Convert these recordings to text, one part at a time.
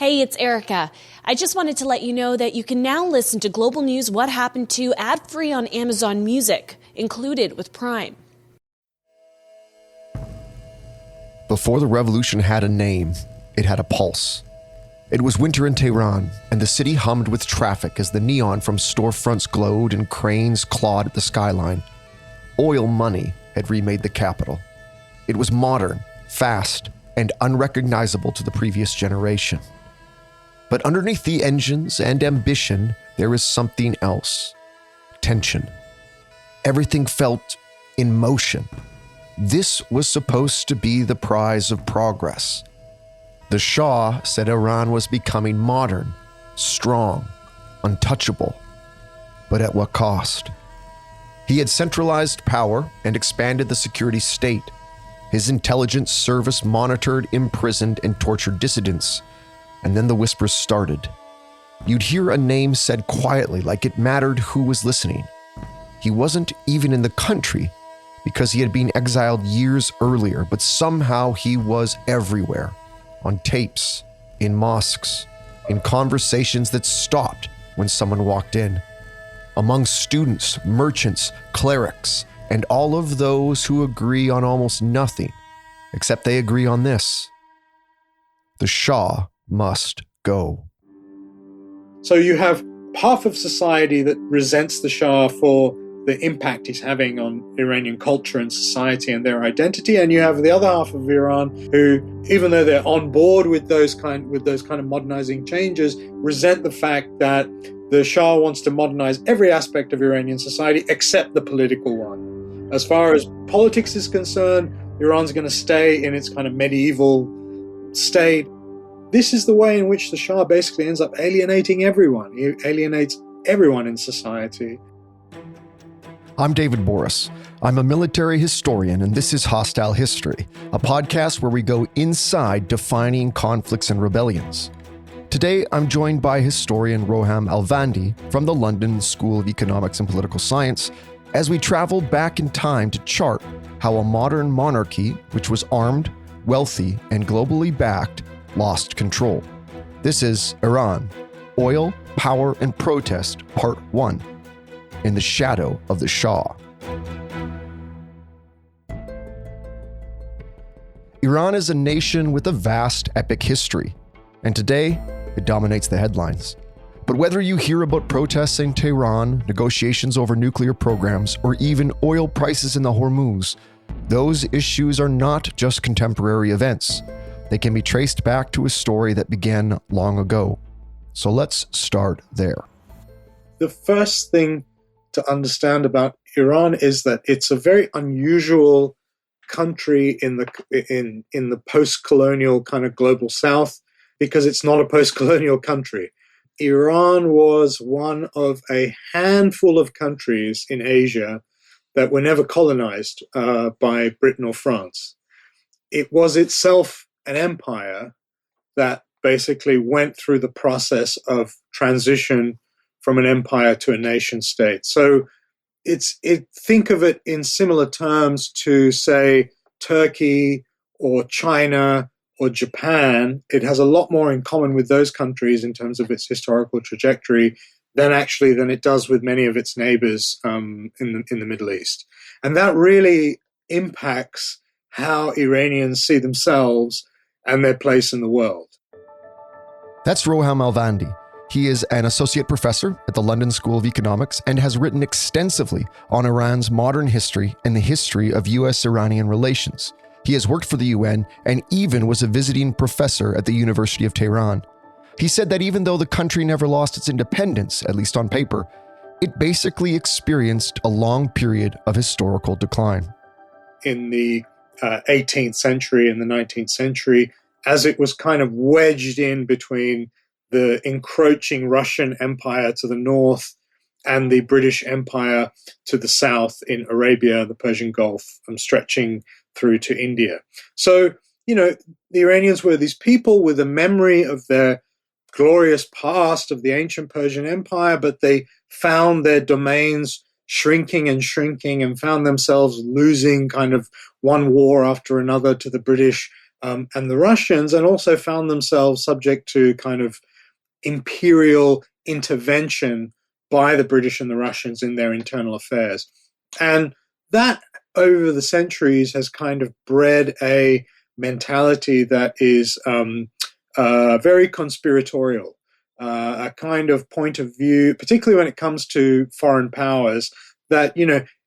Hey, it's Erica. I just wanted to let you know that you can now listen to Global News What Happened To ad-free on Amazon Music, included with Prime. Before the revolution had a name, it had a pulse. It was winter in Tehran, and the city hummed with traffic as the neon from storefronts glowed and cranes clawed at the skyline. Oil money had remade the capital. It was modern, fast, and unrecognizable to the previous generation. But underneath the engines and ambition, there is something else. Tension. Everything felt in motion. This was supposed to be the prize of progress. The Shah said Iran was becoming modern, strong, untouchable. But at what cost? He had centralized power and expanded the security state. His intelligence service monitored, imprisoned, and tortured dissidents. And then the whispers started. You'd hear a name said quietly, like it mattered who was listening. He wasn't even in the country because he had been exiled years earlier, but somehow he was everywhere. On tapes, in mosques, in conversations that stopped when someone walked in. Among students, merchants, clerics, and all of those who agree on almost nothing, except they agree on this. The Shah must go. So you have half of society that resents the Shah for the impact he's having on Iranian culture and society and their identity, and you have the other half of Iran who, even though they're on board with those kind of modernizing changes, resent the fact that the Shah wants to modernize every aspect of Iranian society except the political one. As far as politics is concerned, Iran's going to stay in its kind of medieval state. This is the way in which the Shah basically ends up alienating everyone. He alienates everyone in society. I'm David Borys. I'm a military historian, and this is Hostile History, a podcast where we go inside defining conflicts and rebellions. Today, I'm joined by historian Roham Alvandi from the London School of Economics and Political Science as we travel back in time to chart how a modern monarchy, which was armed, wealthy, and globally backed, lost control. This is Iran, Oil, Power, and Protest, Part 1, in the shadow of the Shah. Iran is a nation with a vast, epic history, and today, it dominates the headlines. But whether you hear about protests in Tehran, negotiations over nuclear programs, or even oil prices in the Hormuz, those issues are not just contemporary events. They can be traced back to a story that began long ago. So let's start there. The first thing to understand about Iran is that it's a very unusual country in the post-colonial kind of global south, because it's not a post-colonial country. Iran was one of a handful of countries in Asia that were never colonized by Britain or France. It was itself an empire that basically went through the process of transition from an empire to a nation state. So think of it in similar terms to, say, Turkey or China or Japan. It has a lot more in common with those countries in terms of its historical trajectory than it does with many of its neighbors in the Middle East. And that really impacts how Iranians see themselves and their place in the world. That's Roham Alvandi. He is an associate professor at the London School of Economics and has written extensively on Iran's modern history and the history of U.S.-Iranian relations. He has worked for the UN and even was a visiting professor at the University of Tehran. He said that even though the country never lost its independence, at least on paper, it basically experienced a long period of historical decline. In the 18th century and the 19th century, as it was kind of wedged in between the encroaching Russian Empire to the north and the British Empire to the south in Arabia, the Persian Gulf, stretching through to India. So, the Iranians were these people with a memory of their glorious past of the ancient Persian Empire, but they found their domains shrinking and found themselves losing kind of one war after another to the British, and the Russians, and also found themselves subject to kind of imperial intervention by the British and the Russians in their internal affairs. And that, over the centuries, has kind of bred a mentality that is very conspiratorial, a kind of point of view, particularly when it comes to foreign powers, that,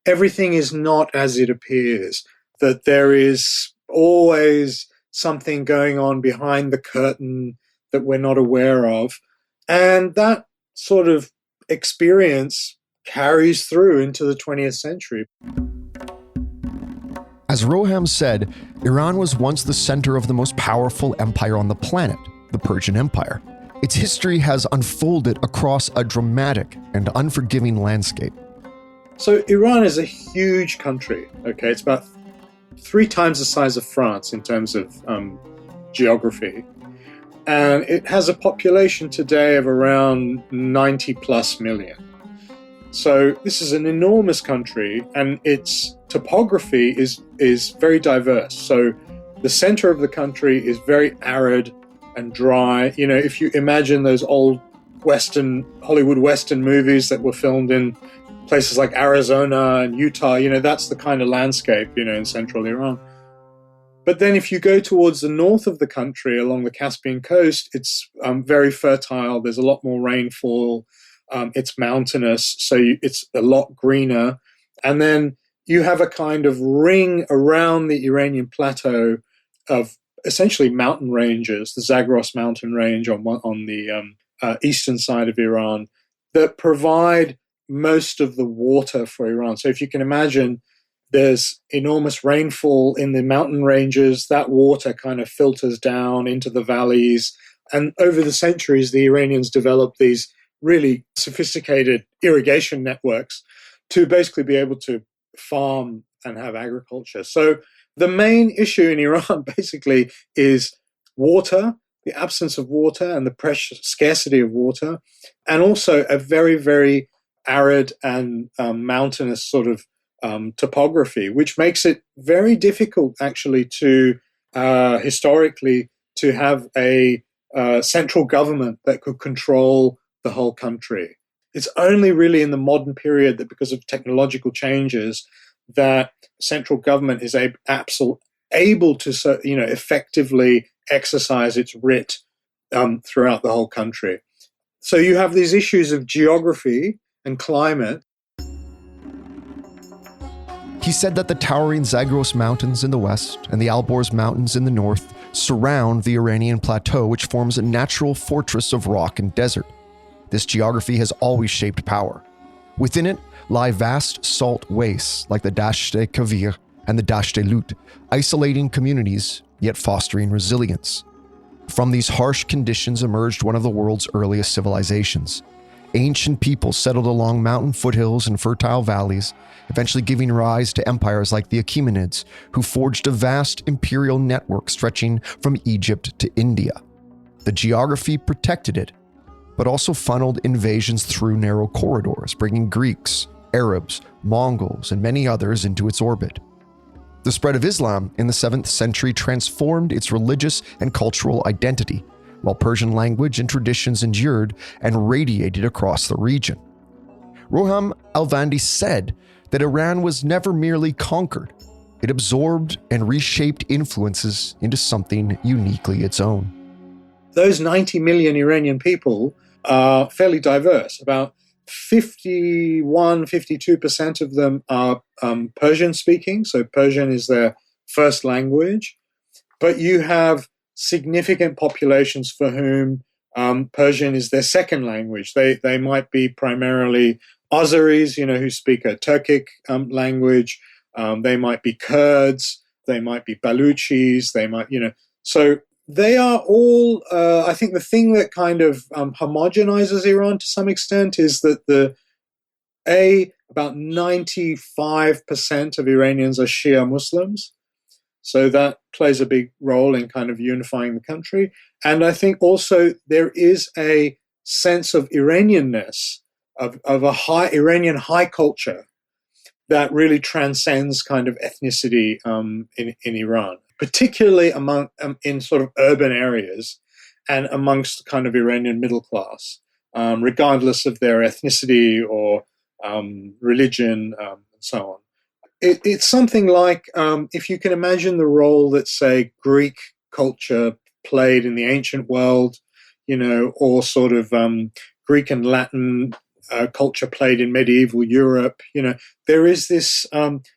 everything is not as it appears, that there is always something going on behind the curtain that we're not aware of. And that sort of experience carries through into the 20th century. As Roham said, Iran was once the center of the most powerful empire on the planet, the Persian Empire. Its history has unfolded across a dramatic and unforgiving landscape. So Iran is a huge country, okay? It's about 3 times the size of France in terms of geography. And it has a population today of around 90 plus million. So this is an enormous country, and its topography is very diverse. So the center of the country is very arid and dry. If you imagine those old Hollywood Western movies that were filmed in places like Arizona and Utah, that's the kind of landscape, in central Iran. But then if you go towards the north of the country along the Caspian coast, it's very fertile. There's a lot more rainfall. It's mountainous, so it's a lot greener. And then you have a kind of ring around the Iranian plateau of essentially mountain ranges, the Zagros mountain range on the eastern side of Iran, that provide most of the water for Iran. So if you can imagine, there's enormous rainfall in the mountain ranges. That water kind of filters down into the valleys. And over the centuries, the Iranians developed these really sophisticated irrigation networks to basically be able to farm and have agriculture. So the main issue in Iran basically is water, the absence of water and the precious scarcity of water, and also a very, very arid and mountainous sort of topography, which makes it very difficult actually to historically to have a central government that could control the whole country. It's only really in the modern period that, because of technological changes, that central government is able to effectively exercise its writ throughout the whole country. So you have these issues of geography and climate. He said that the towering Zagros Mountains in the west and the Alborz Mountains in the north surround the Iranian plateau, which forms a natural fortress of rock and desert. This geography has always shaped power. Within it lie vast salt wastes like the Dasht-e Kavir and the Dasht-e Lut, isolating communities yet fostering resilience. From these harsh conditions emerged one of the world's earliest civilizations. Ancient peoples settled along mountain foothills and fertile valleys, eventually giving rise to empires like the Achaemenids, who forged a vast imperial network stretching from Egypt to India. The geography protected it, but also funneled invasions through narrow corridors, bringing Greeks, Arabs, Mongols, and many others into its orbit. The spread of Islam in the 7th century transformed its religious and cultural identity, while Persian language and traditions endured and radiated across the region. Roham Alvandi said that Iran was never merely conquered. It absorbed and reshaped influences into something uniquely its own. Those 90 million Iranian people are fairly diverse. About 52% of them are Persian speaking, so Persian is their first language. But you have significant populations for whom Persian is their second language. They might be primarily Azeris, who speak a Turkic language. They might be Kurds. They might be Baluchis. They might, so they are all, I think the thing that kind of homogenizes Iran to some extent is that about 95% of Iranians are Shia Muslims. So that plays a big role in kind of unifying the country. And I think also there is a sense of Iranianness, of a high Iranian high culture that really transcends kind of ethnicity in Iran. particularly in sort of urban areas and amongst the kind of Iranian middle class, regardless of their ethnicity or religion, and so on. It's something like, if you can imagine the role that, say, Greek culture played in the ancient world, or sort of Greek and Latin culture played in medieval Europe. There is this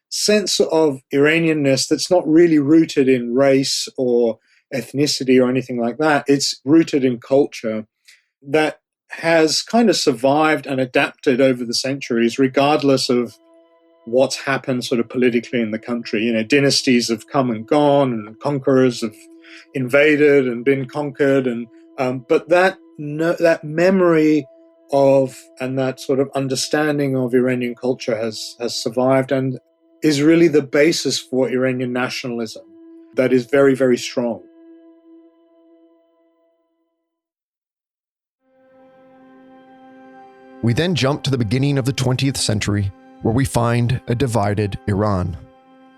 sense of Iranianness that's not really rooted in race or ethnicity or anything like that. It's rooted in culture that has kind of survived and adapted over the centuries, regardless of what's happened sort of politically in the country. Dynasties have come and gone, and conquerors have invaded and been conquered, and but that memory of and that sort of understanding of Iranian culture has survived and is really the basis for Iranian nationalism that is very, very strong. We then jump to the beginning of the 20th century, where we find a divided Iran.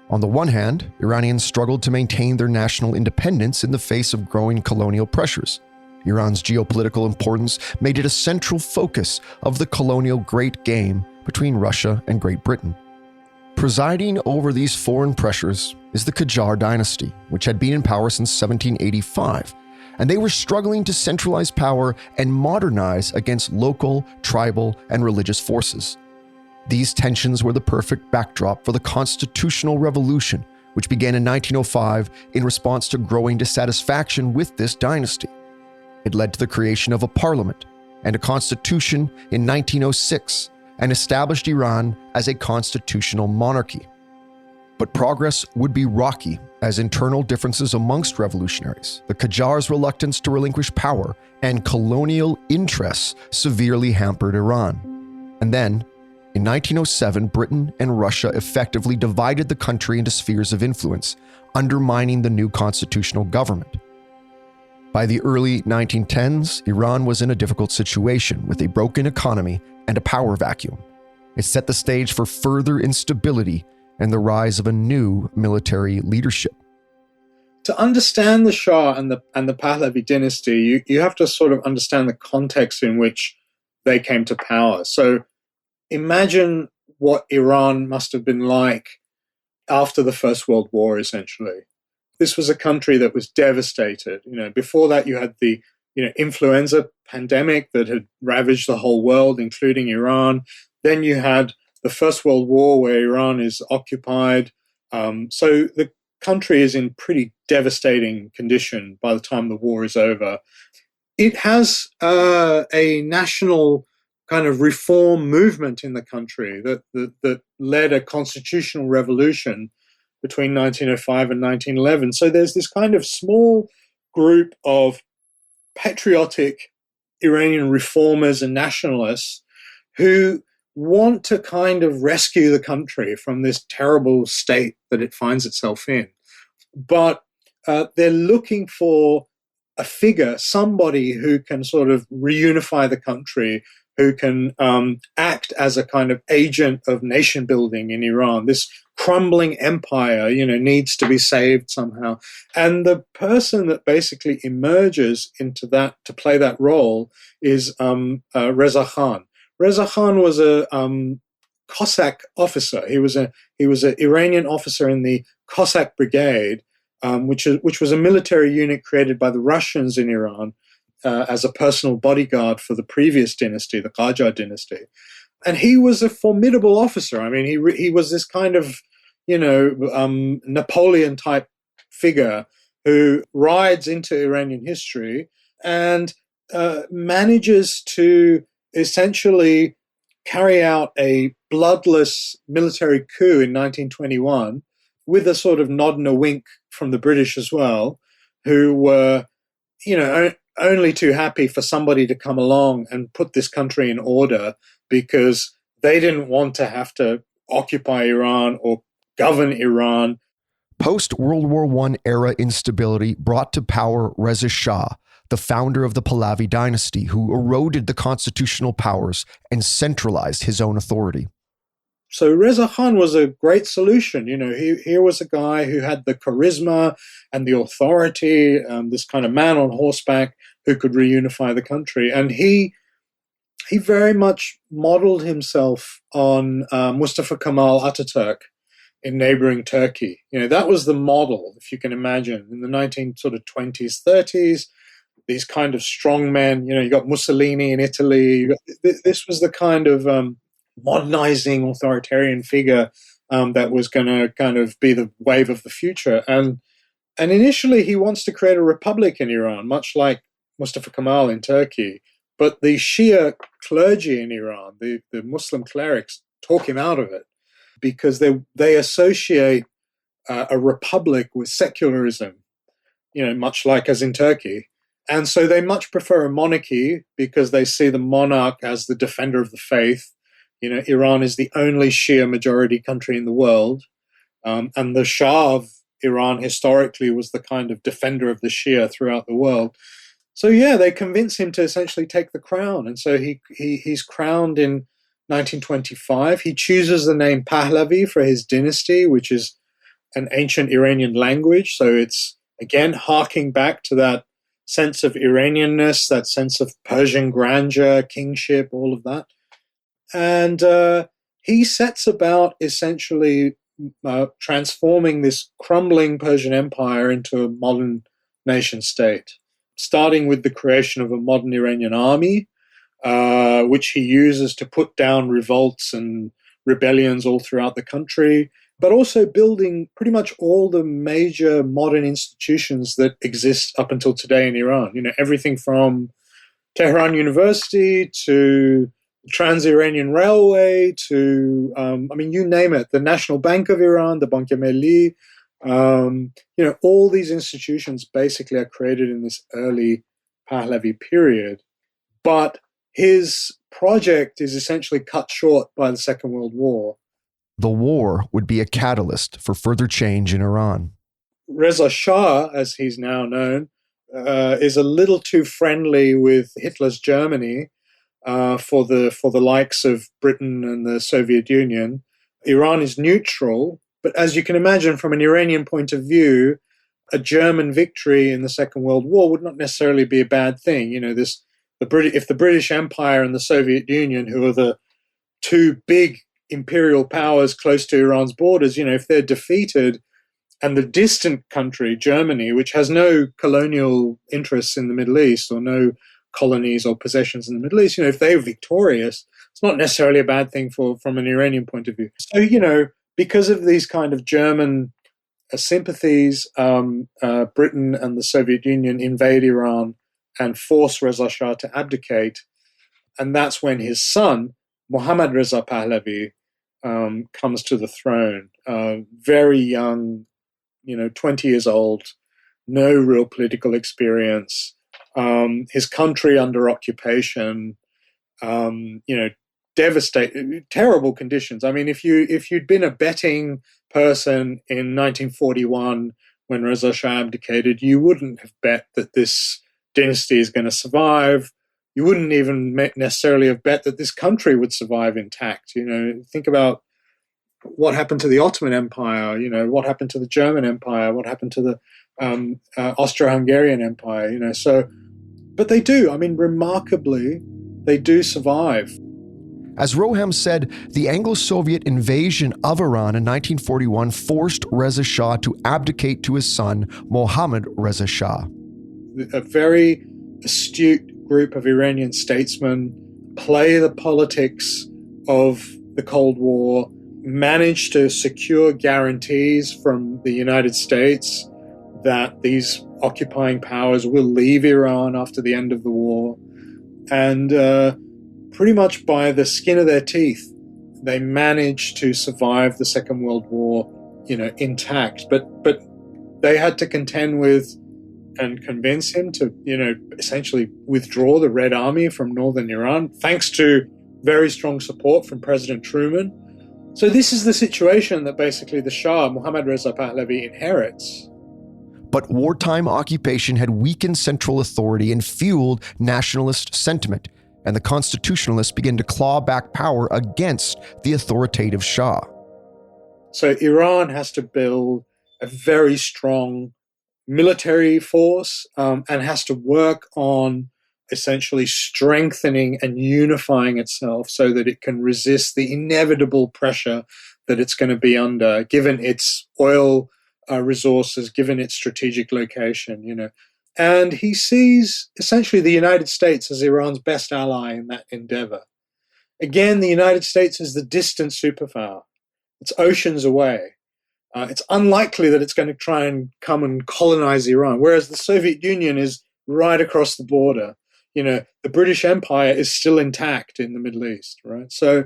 On the one hand, Iranians struggled to maintain their national independence in the face of growing colonial pressures. Iran's geopolitical importance made it a central focus of the colonial Great Game between Russia and Great Britain. Presiding over these foreign pressures is the Qajar dynasty, which had been in power since 1785, and they were struggling to centralize power and modernize against local, tribal, and religious forces. These tensions were the perfect backdrop for the constitutional revolution, which began in 1905 in response to growing dissatisfaction with this dynasty. It led to the creation of a parliament and a constitution in 1906 and established Iran as a constitutional monarchy. But progress would be rocky as internal differences amongst revolutionaries, the Qajars' reluctance to relinquish power, and colonial interests severely hampered Iran. And then, in 1907, Britain and Russia effectively divided the country into spheres of influence, undermining the new constitutional government. By the early 1910s, Iran was in a difficult situation with a broken economy and a power vacuum. It set the stage for further instability and the rise of a new military leadership. To understand the Shah and the Pahlavi dynasty, you have to sort of understand the context in which they came to power. So imagine what Iran must have been like after the First World War, essentially. This was a country that was devastated. Before that, you had the influenza pandemic that had ravaged the whole world, including Iran. Then you had the First World War, where Iran is occupied. So the country is in pretty devastating condition by the time the war is over. It has a national kind of reform movement in the country that led a constitutional revolution between 1905 and 1911. So there's this kind of small group of patriotic Iranian reformers and nationalists who want to kind of rescue the country from this terrible state that it finds itself in. But they're looking for a figure, somebody who can sort of reunify the country, who can act as a kind of agent of nation building in Iran. This crumbling empire, needs to be saved somehow. And the person that basically emerges into that to play that role is Reza Khan. Reza Khan was a Cossack officer. He was an Iranian officer in the Cossack Brigade, which was a military unit created by the Russians in Iran as a personal bodyguard for the previous dynasty, the Qajar dynasty. And he was a formidable officer. I mean, he was this kind of, Napoleon-type figure who rides into Iranian history and manages to essentially carry out a bloodless military coup in 1921 with a sort of nod and a wink from the British as well, who were, only too happy for somebody to come along and put this country in order because they didn't want to have to occupy Iran or govern Iran. Post-World War I era instability brought to power Reza Shah, the founder of the Pahlavi dynasty, who eroded the constitutional powers and centralized his own authority. So Reza Khan was a great solution. Here was a guy who had the charisma and the authority, this kind of man on horseback who could reunify the country. And he very much modeled himself on Mustafa Kemal Ataturk in neighboring Turkey. That was the model, if you can imagine, in the 1920s, 30s. These kind of strong men. You got Mussolini in Italy. This was the kind of modernizing authoritarian figure that was going to kind of be the wave of the future. And initially, he wants to create a republic in Iran, much like Mustafa Kemal in Turkey. But the Shia clergy in Iran, the Muslim clerics, talk him out of it because they associate a republic with secularism, much like as in Turkey. And so they much prefer a monarchy because they see the monarch as the defender of the faith. Iran is the only Shia majority country in the world. And the Shah of Iran historically was the kind of defender of the Shia throughout the world. So yeah, they convince him to essentially take the crown. And so he's crowned in 1925. He chooses the name Pahlavi for his dynasty, which is an ancient Iranian language. So it's, again, harking back to that sense of Iranianness, that sense of Persian grandeur, kingship, all of that. And he sets about essentially transforming this crumbling Persian empire into a modern nation state, starting with the creation of a modern Iranian army, which he uses to put down revolts and rebellions all throughout the country, but also building pretty much all the major modern institutions that exist up until today in Iran. Everything from Tehran University to Trans-Iranian Railway to, you name it, the National Bank of Iran, the Bank-e Milli. All these institutions basically are created in this early Pahlavi period. But his project is essentially cut short by the Second World War. The war would be a catalyst for further change in Iran. Reza Shah, as he's now known, is a little too friendly with Hitler's Germany for the likes of Britain and the Soviet Union. Iran is neutral, but as you can imagine, from an Iranian point of view, a German victory in the Second World War would not necessarily be a bad thing. If the British Empire and the Soviet Union, who are the two big imperial powers close to Iran's borders, if they're defeated, and the distant country, Germany, which has no colonial interests in the Middle East or no colonies or possessions in the Middle East, if they're victorious, it's not necessarily a bad thing from an Iranian point of view. So, because of these kind of German sympathies, Britain and the Soviet Union invade Iran and force Reza Shah to abdicate. And that's when his son, Mohammad Reza Pahlavi, comes to the throne. Very young, 20 years old, no real political experience. His country under occupation, devastating, terrible conditions. If you'd been a betting person in 1941 when Reza Shah abdicated, you wouldn't have bet that this dynasty is going to survive. You wouldn't even necessarily have bet that this country would survive intact. Think about what happened to the Ottoman Empire, what happened to the German Empire, what happened to the Austro-Hungarian Empire, but they do. Remarkably, they do survive. As Roham said, the Anglo-Soviet invasion of Iran in 1941 forced Reza Shah to abdicate to his son, Mohammad Reza Shah. A very astute group of Iranian statesmen play the politics of the Cold War, manage to secure guarantees from the United States that these occupying powers will leave Iran after the end of the war. And pretty much by the skin of their teeth, they managed to survive the Second World War, intact. But they had to contend with and convince him to, essentially withdraw the Red Army from northern Iran, thanks to very strong support from President Truman. So this is the situation that basically the Shah, Mohammad Reza Pahlavi, inherits. But wartime occupation had weakened central authority and fueled nationalist sentiment. and the constitutionalists began to claw back power against the authoritative Shah. So Iran has to build a very strong military force and has to work on essentially strengthening and unifying itself so that it can resist the inevitable pressure that it's going to be under, given its oil resources, given its strategic location, And he sees essentially the United States as Iran's best ally in that endeavor. Again, the United States is the distant superpower. It's oceans away. It's unlikely that it's going to try and come and colonize Iran, whereas the Soviet Union is right across the border. The British Empire is still intact in the Middle East, right? So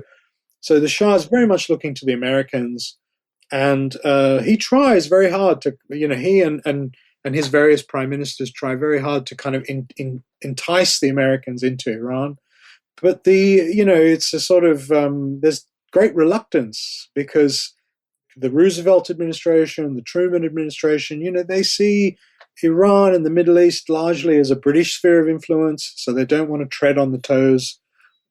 the Shah is very much looking to the Americans, and he tries very hard to, he and his various prime ministers try very hard to kind of entice the Americans into Iran. But it's a sort of, there's great reluctance because the Roosevelt administration, the Truman administration, they see Iran and the Middle East largely as a British sphere of influence, so they don't want to tread on the toes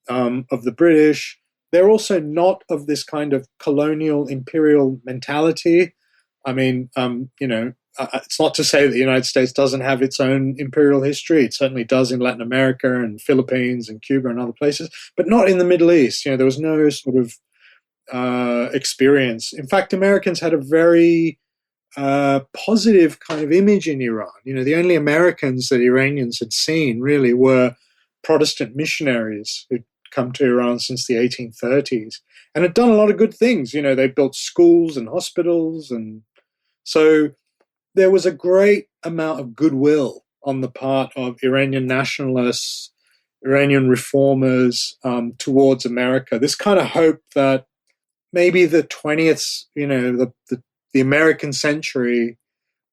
of the British. They're also not of this kind of colonial imperial mentality. I mean, it's not to say that the United States doesn't have its own imperial history. It certainly does in Latin America and Philippines and Cuba and other places, but not in the Middle East. There was no sort of experience. In fact, Americans had a very positive kind of image in Iran. The only Americans that Iranians had seen really were Protestant missionaries who'd come to Iran since the 1830s and had done a lot of good things. They built schools and hospitals, and so there was a great amount of goodwill on the part of Iranian nationalists, Iranian reformers towards America. This kind of hope that maybe the 20th, the American century,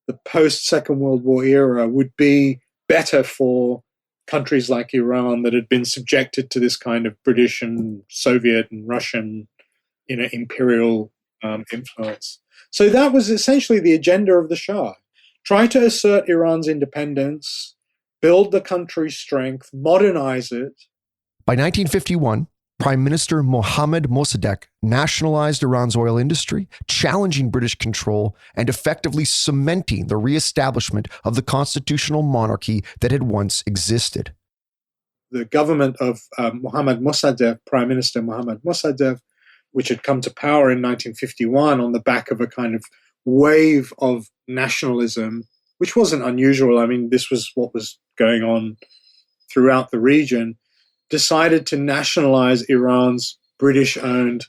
the post-Second World War era would be better for countries like Iran that had been subjected to this kind of British and Soviet and Russian, imperial influence. So that was essentially the agenda of the Shah. Try to assert Iran's independence, build the country's strength, modernize it. By 1951, Prime Minister Mohammad Mossadegh nationalized Iran's oil industry, challenging British control and effectively cementing the reestablishment of the constitutional monarchy that had once existed. The government of Mohammad Mossadegh, Prime Minister Mohammad Mossadegh, which had come to power in 1951 on the back of a kind of wave of nationalism, which wasn't unusual. I mean, this was what was going on throughout the region, decided to nationalize Iran's British-owned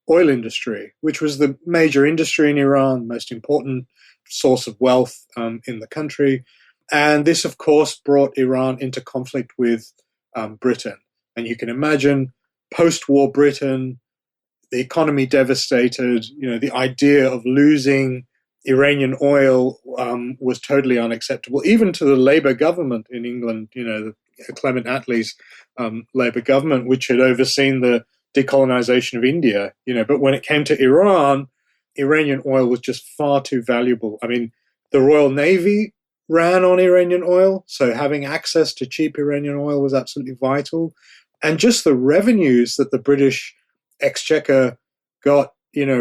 oil industry, which was the major industry in Iran, most important source of wealth in the country. And this, of course, brought Iran into conflict with Britain. And you can imagine post-war Britain, the economy devastated, the idea of losing Iranian oil was totally unacceptable, even to the Labour government in England, Clement Attlee's Labour government, which had overseen the decolonization of India, but when it came to Iran, Iranian oil was just far too valuable. I mean, the Royal Navy ran on Iranian oil, so having access to cheap Iranian oil was absolutely vital. And just the revenues that the British Exchequer got,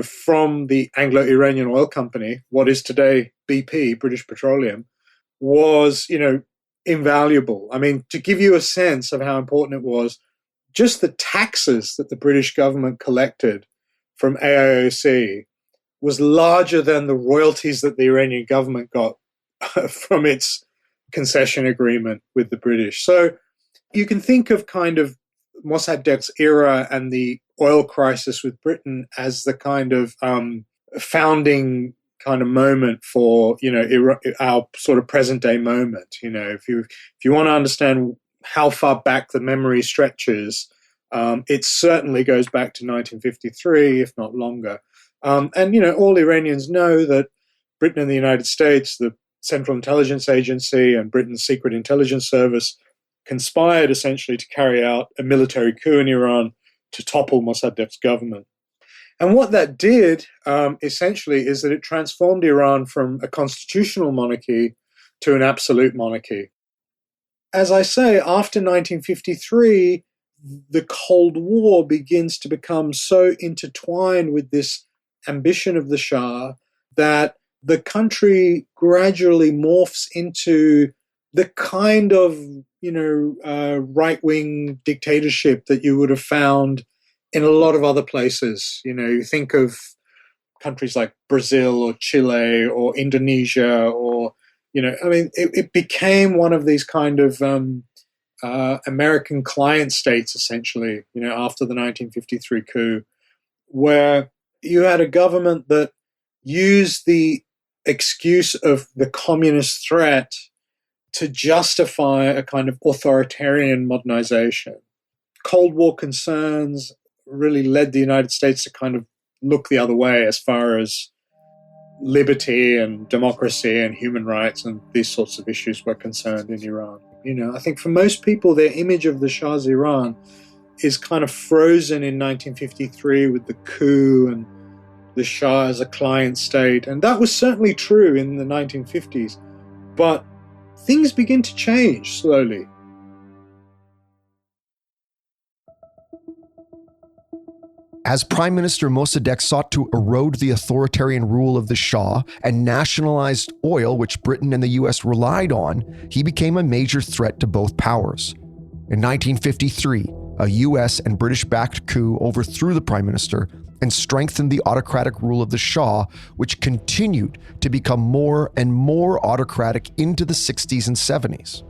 from the Anglo-Iranian Oil Company, what is today BP, British Petroleum, was, invaluable. I mean, to give you a sense of how important it was, just the taxes that the British government collected from AIOC was larger than the royalties that the Iranian government got from its concession agreement with the British. So you can think of kind of Mossadegh's era and the oil crisis with Britain as the kind of founding kind of moment for, our sort of present day moment. If you want to understand how far back the memory stretches, it certainly goes back to 1953, if not longer. And all Iranians know that Britain and the United States, the Central Intelligence Agency and Britain's Secret Intelligence Service conspired essentially to carry out a military coup in Iran to topple Mossadegh's government. And what that did, essentially, is that it transformed Iran from a constitutional monarchy to an absolute monarchy. As I say, after 1953, the Cold War begins to become so intertwined with this ambition of the Shah that the country gradually morphs into the kind of, right-wing dictatorship that you would have found in a lot of other places. You think of countries like Brazil or Chile or Indonesia or, it became one of these kind of American client states, essentially, after the 1953 coup, where you had a government that used the excuse of the communist threat to justify a kind of authoritarian modernization. Cold War concerns really led the United States to kind of look the other way as far as liberty and democracy and human rights and these sorts of issues were concerned in Iran. I think for most people, their image of the Shah's Iran is kind of frozen in 1953 with the coup and the Shah as a client state. And that was certainly true in the 1950s. But things begin to change slowly. As Prime Minister Mossadegh sought to erode the authoritarian rule of the Shah and nationalized oil, which Britain and the US relied on, he became a major threat to both powers. In 1953, a US and British-backed coup overthrew the Prime Minister and strengthened the autocratic rule of the Shah, which continued to become more and more autocratic into the 60s and 70s.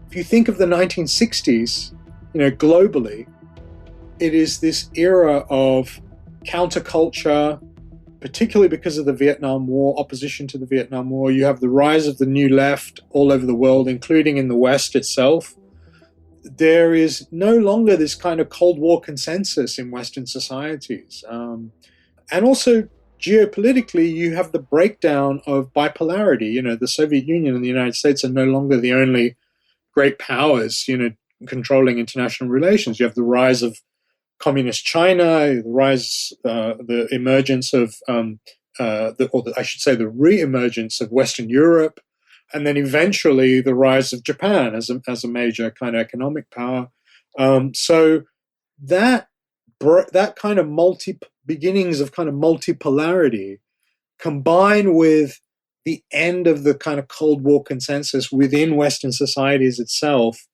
If you think of the 1960s, globally, it is this era of counterculture, particularly because of the Vietnam War, opposition to the Vietnam War. You have the rise of the New Left all over the world, including in the West itself. There is no longer this kind of Cold War consensus in Western societies. And also, geopolitically, you have the breakdown of bipolarity. The Soviet Union and the United States are no longer the only great powers, controlling international relations. You have the rise of Communist China, the emergence of, the re-emergence of Western Europe, and then eventually the rise of Japan as a major kind of economic power. So that kind of beginnings of kind of multipolarity, combined with the end of the kind of Cold War consensus within Western societies itself,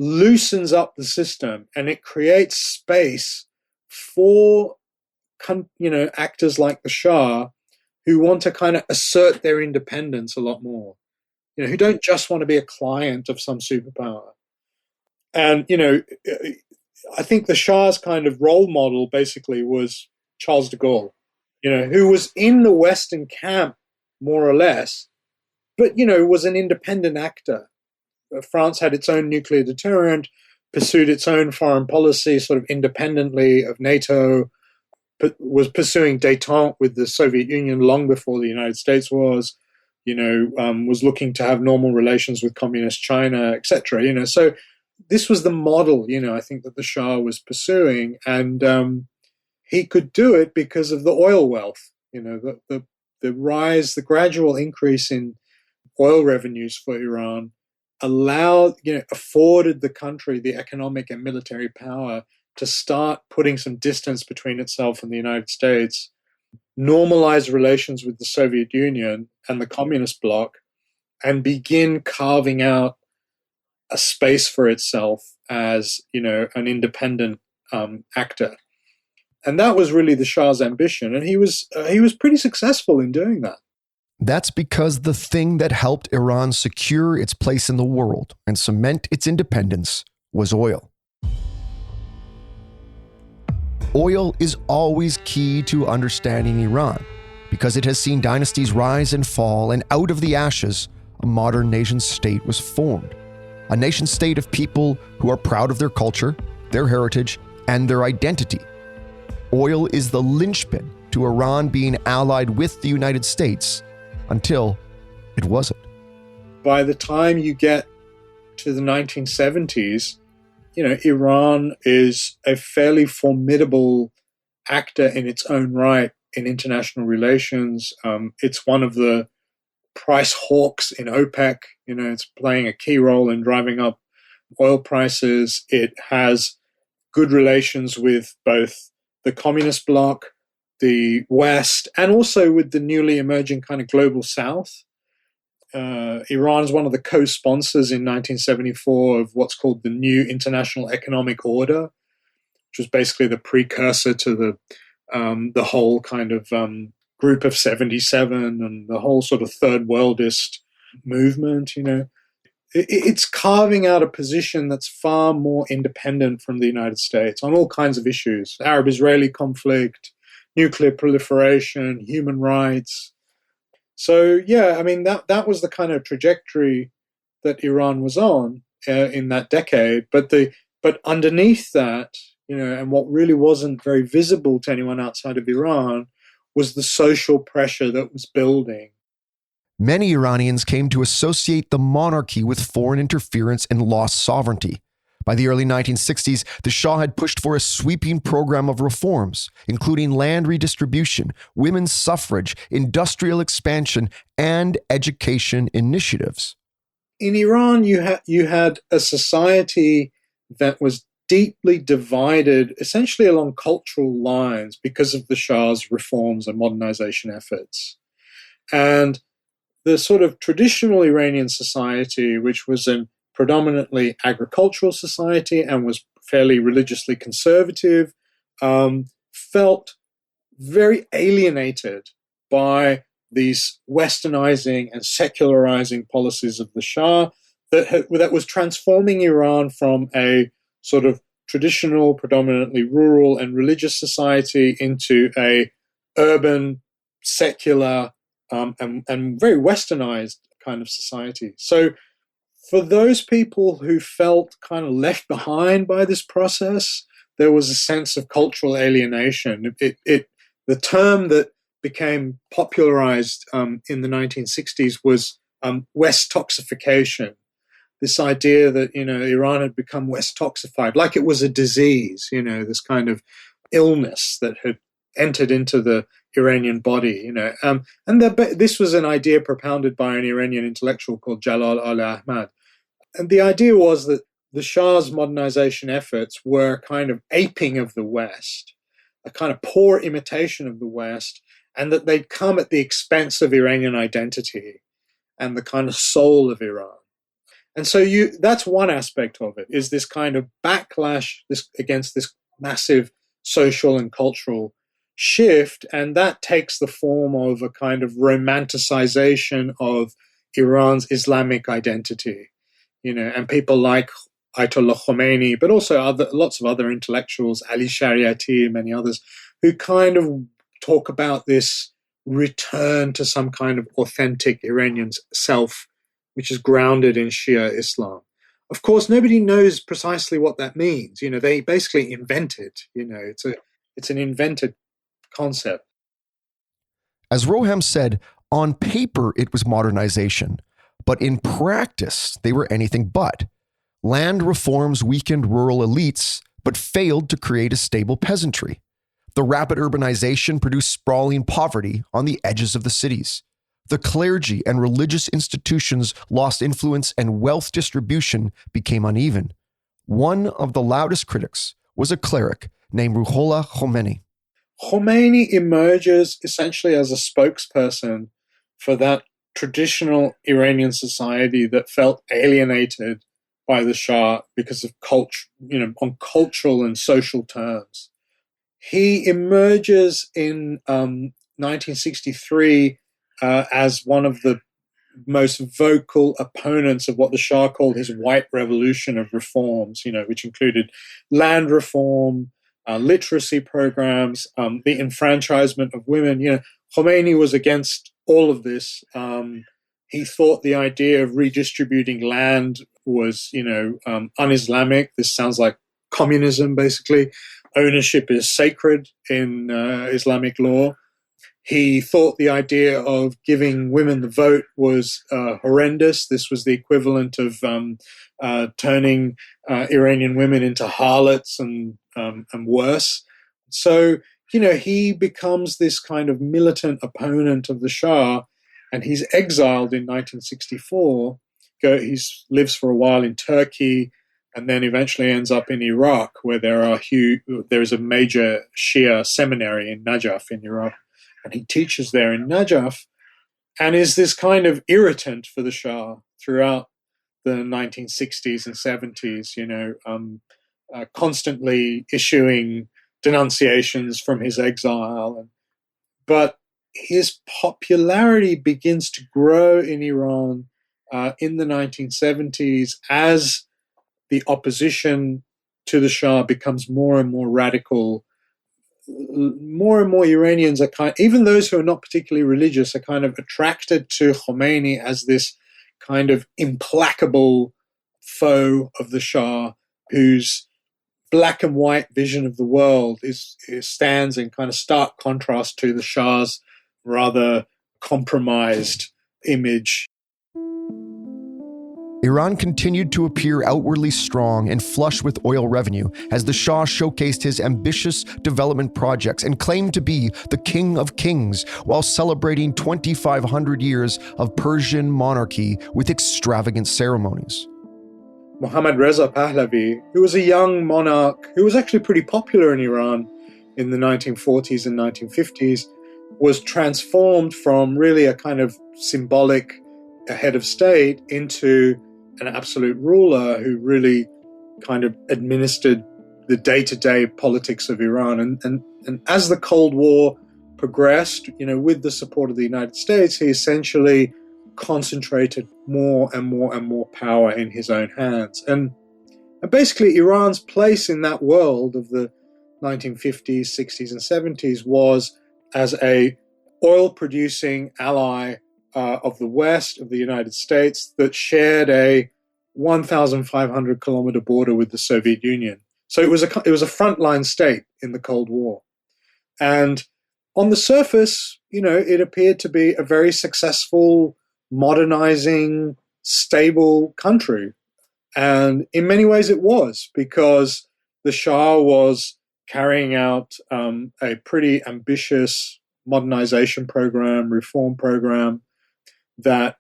loosens up the system, and it creates space for actors like the Shah who want to kind of assert their independence a lot more, who don't just want to be a client of some superpower. And I think the Shah's kind of role model basically was Charles de Gaulle, who was in the Western camp more or less, but was an independent actor. France had its own nuclear deterrent, pursued its own foreign policy sort of independently of NATO, but was pursuing détente with the Soviet Union long before the United States was, was looking to have normal relations with communist China, etc. So this was the model, I think that the Shah was pursuing, and he could do it because of the oil wealth, the rise, the gradual increase in oil revenues for Iran afforded the country the economic and military power to start putting some distance between itself and the United States, normalize relations with the Soviet Union and the communist bloc, and begin carving out a space for itself as, an independent actor. And that was really the Shah's ambition, and he was pretty successful in doing that. That's because the thing that helped Iran secure its place in the world and cement its independence was oil. Oil is always key to understanding Iran because it has seen dynasties rise and fall, and out of the ashes, a modern nation state was formed. A nation state of people who are proud of their culture, their heritage, and their identity. Oil is the linchpin to Iran being allied with the United States until it wasn't. By the time you get to the 1970s, Iran is a fairly formidable actor in its own right in international relations. It's one of the price hawks in OPEC. It's playing a key role in driving up oil prices. It has good relations with both the communist bloc, the West, and also with the newly emerging kind of global South. Iran is one of the co-sponsors in 1974 of what's called the New International Economic Order, which was basically the precursor to the whole kind of Group of 77 and the whole sort of third worldist movement. It's carving out a position that's far more independent from the United States on all kinds of issues: Arab-Israeli conflict, nuclear proliferation, human rights. So, yeah, I mean, that was the kind of trajectory that Iran was on in that decade. But underneath that, and what really wasn't very visible to anyone outside of Iran was the social pressure that was building. Many Iranians came to associate the monarchy with foreign interference and lost sovereignty. By the early 1960s, the Shah had pushed for a sweeping program of reforms, including land redistribution, women's suffrage, industrial expansion, and education initiatives. In Iran, you had a society that was deeply divided, essentially along cultural lines, because of the Shah's reforms and modernization efforts. And the sort of traditional Iranian society, which was a predominantly agricultural society and was fairly religiously conservative, felt very alienated by these westernizing and secularizing policies of the Shah that was transforming Iran from a sort of traditional, predominantly rural and religious society into a urban, secular, and very westernized kind of society. So for those people who felt kind of left behind by this process, there was a sense of cultural alienation. The term that became popularized in the 1960s was West toxification. This idea that, Iran had become West toxified, like it was a disease, this kind of illness that had entered into the Iranian body, and this was an idea propounded by an Iranian intellectual called Jalal al-Ahmad. And the idea was that the Shah's modernization efforts were kind of aping of the West, a kind of poor imitation of the West, and that they'd come at the expense of Iranian identity and the kind of soul of Iran. And so that's one aspect of it, is this kind of backlash against this massive social and cultural shift, and that takes the form of a kind of romanticization of Iran's Islamic identity, and people like Ayatollah Khomeini, but also lots of other intellectuals, Ali Shariati, many others, who kind of talk about this return to some kind of authentic Iranian self, which is grounded in Shia Islam. Of course, nobody knows precisely what that means. They basically invent it. It's an invented concept. As Roham said, on paper it was modernization, but in practice they were anything but. Land reforms weakened rural elites, but failed to create a stable peasantry. The rapid urbanization produced sprawling poverty on the edges of the cities. The clergy and religious institutions lost influence and wealth distribution became uneven. One of the loudest critics was a cleric named Ruhollah Khomeini. Khomeini emerges essentially as a spokesperson for that traditional Iranian society that felt alienated by the Shah because of culture, on cultural and social terms. He emerges in 1963 as one of the most vocal opponents of what the Shah called his white revolution of reforms, which included land reform, literacy programs, the enfranchisement of women. Khomeini was against all of this. He thought the idea of redistributing land was, un-Islamic. This sounds like communism, basically. Ownership is sacred in Islamic law. He thought the idea of giving women the vote was horrendous. This was the equivalent of turning Iranian women into harlots and worse. So, he becomes this kind of militant opponent of the Shah, and he's exiled in 1964. He lives for a while in Turkey, and then eventually ends up in Iraq, where there is a major Shia seminary in Najaf in Iraq, and he teaches there in Najaf, and is this kind of irritant for the Shah throughout the 1960s and 70s, constantly issuing denunciations from his exile. But his popularity begins to grow in Iran in the 1970s as the opposition to the Shah becomes more and more radical. More and more Iranians are even those who are not particularly religious, are kind of attracted to Khomeini as this kind of implacable foe of the Shah, whose black and white vision of the world stands in kind of stark contrast to the Shah's rather compromised image. Iran continued to appear outwardly strong and flush with oil revenue as the Shah showcased his ambitious development projects and claimed to be the king of kings while celebrating 2,500 years of Persian monarchy with extravagant ceremonies. Mohammad Reza Pahlavi, who was a young monarch who was actually pretty popular in Iran in the 1940s and 1950s, was transformed from really a kind of symbolic head of state into an absolute ruler who really kind of administered the day-to-day politics of Iran. And as the Cold War progressed, with the support of the United States, he essentially concentrated more and more and more power in his own hands. And basically Iran's place in that world of the 1950s, 60s, and 70s was as a oil-producing ally of the West, of the United States, that shared a 1,500 kilometer border with the Soviet Union. So it was a frontline state in the Cold War. And on the surface, it appeared to be a very successful, modernizing, stable country. And in many ways it was, because the Shah was carrying out a pretty ambitious modernization program, reform program, that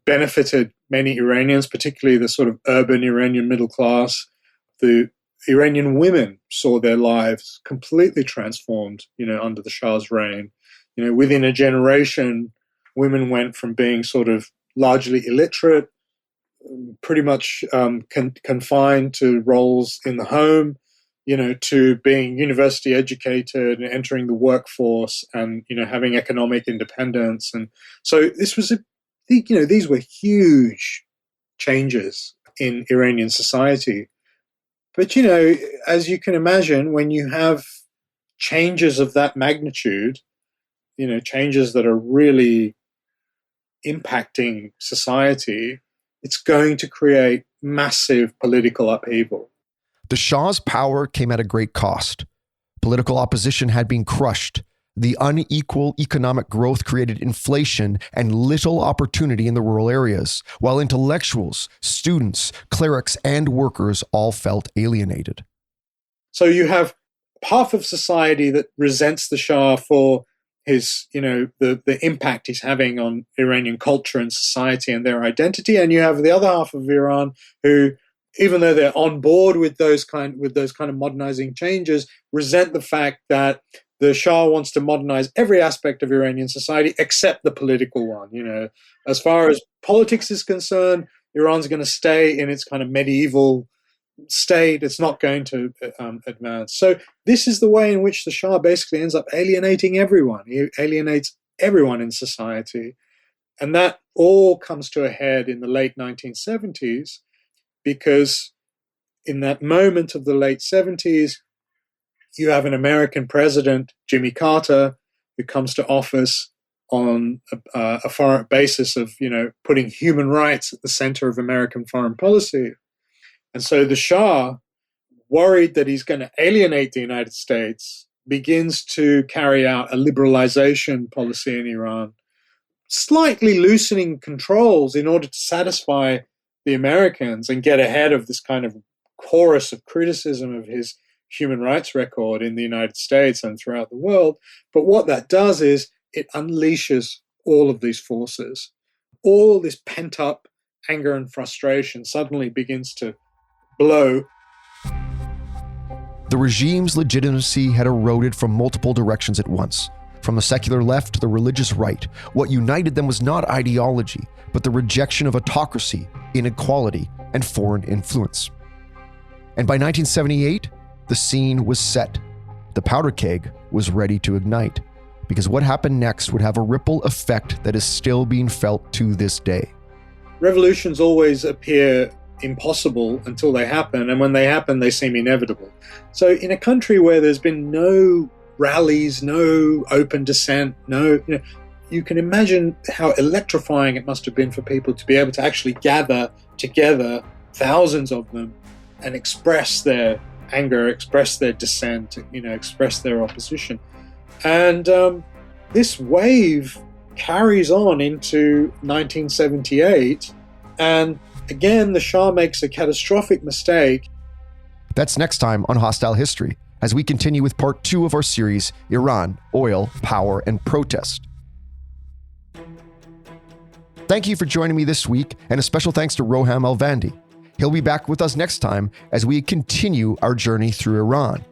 benefited many Iranians, particularly the sort of urban Iranian middle class. The Iranian women saw their lives completely transformed, under the Shah's reign. Within a generation, women went from being sort of largely illiterate, pretty much confined to roles in the home, to being university educated and entering the workforce and, having economic independence. And so this was these were huge changes in Iranian society. But, as you can imagine, when you have changes of that magnitude, changes that are really impacting society, it's going to create massive political upheaval. The Shah's power came at a great cost. Political opposition had been crushed. The unequal economic growth created inflation and little opportunity in the rural areas, while intellectuals, students, clerics, and workers all felt alienated. So you have half of society that resents the Shah for his, the impact he's having on Iranian culture and society and their identity, and you have the other half of Iran who, even though they're on board with those kind of modernizing changes, resent the fact that the Shah wants to modernize every aspect of Iranian society except the political one. As far as politics is concerned, Iran's going to stay in its kind of medieval state. It's not going to advance. So this is the way in which the Shah basically ends up alienating everyone. He alienates everyone in society. And that all comes to a head in the late 1970s, because in that moment of the late 70s, you have an American president, Jimmy Carter, who comes to office on a foreign basis of, putting human rights at the center of American foreign policy. And so the Shah, worried that he's going to alienate the United States, begins to carry out a liberalization policy in Iran, slightly loosening controls in order to satisfy the Americans and get ahead of this kind of chorus of criticism of his human rights record in the United States and throughout the world. But what that does is it unleashes all of these forces. All this pent-up anger and frustration suddenly begins to blow. The regime's legitimacy had eroded from multiple directions at once. From the secular left to the religious right, what united them was not ideology, but the rejection of autocracy, inequality, and foreign influence. And by 1978, the scene was set. The powder keg was ready to ignite, because what happened next would have a ripple effect that is still being felt to this day. Revolutions always appear impossible until they happen, and when they happen, they seem inevitable. So in a country where there's been no rallies, no open dissent, you can imagine how electrifying it must have been for people to be able to actually gather together, thousands of them, and express their anger, express their dissent, express their opposition. And this wave carries on into 1978, and again, the Shah makes a catastrophic mistake. That's next time on Hostile History, as we continue with part 2 of our series, Iran, Oil, Power, and Protest. Thank you for joining me this week, and a special thanks to Roham Alvandi. He'll be back with us next time as we continue our journey through Iran.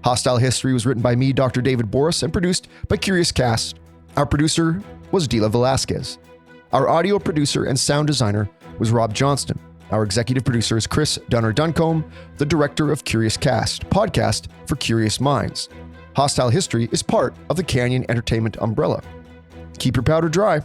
Hostile History was written by me, Dr. David Borys, and produced by Curious Cast. Our producer was Dila Velasquez. Our audio producer and sound designer was Rob Johnston. Our executive producer is Chris Dunner-Duncombe, the director of Curious Cast, podcast for curious minds. Hostile History is part of the Canyon Entertainment umbrella. Keep your powder dry.